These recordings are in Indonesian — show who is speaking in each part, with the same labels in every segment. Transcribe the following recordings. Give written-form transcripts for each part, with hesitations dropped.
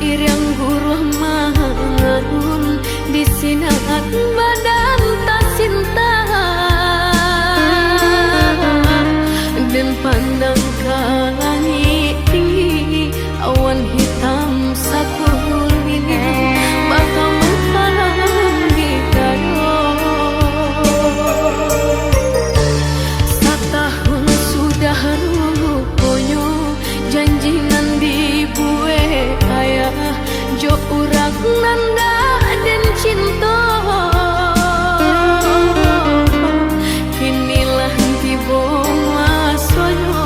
Speaker 1: Iriang guruh mangun di sinat badan tak cinta dan pandang ke langit tinggi awan hitam sakulina bakal menghalang di dayo. Setahun sudah rupanya janjinan dibuat ayah jo urang nanda dan cinta kinilah tiba masanya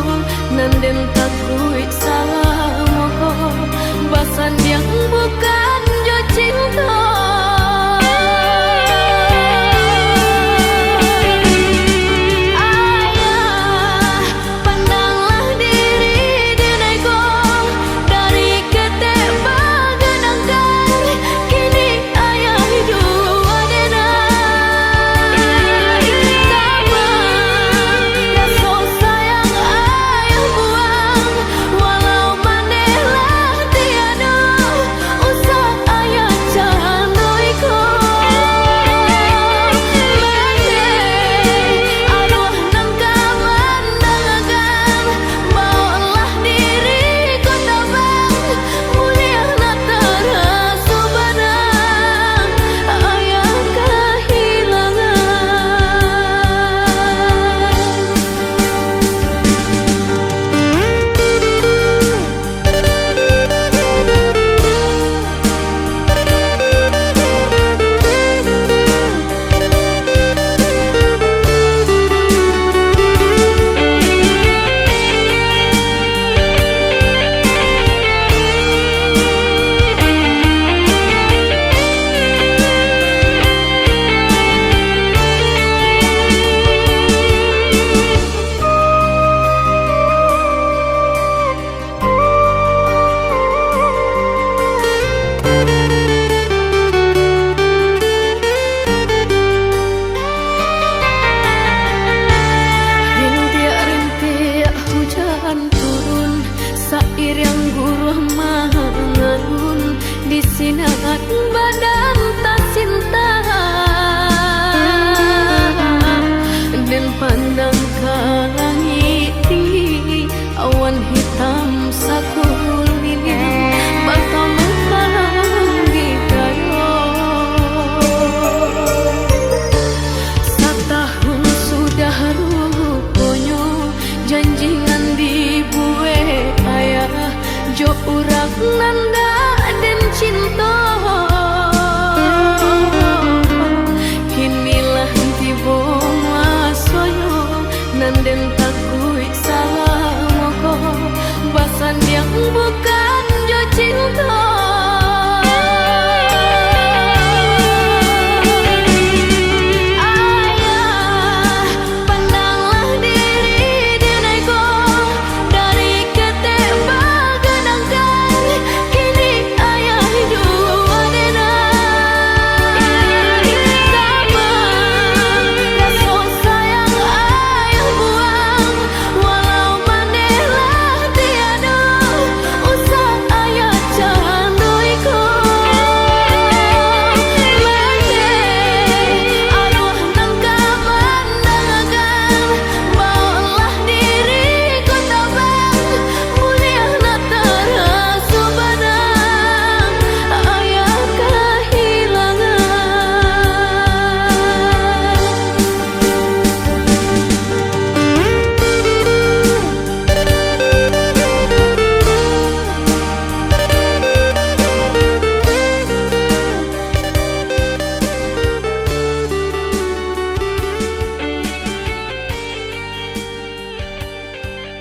Speaker 1: nanden takut salah moho basan yang bukan jo cinta. Iriang guruh mangun di sinat badan tak cinta dan pandang ke langit tinggi awan hitam sakulina bakal menghalang di dayo. Setahun sudah rupanya janjinan dibuat ayah jo urang nanda dan cinta kinilah tiba masanya nanden takut salah moho basan yang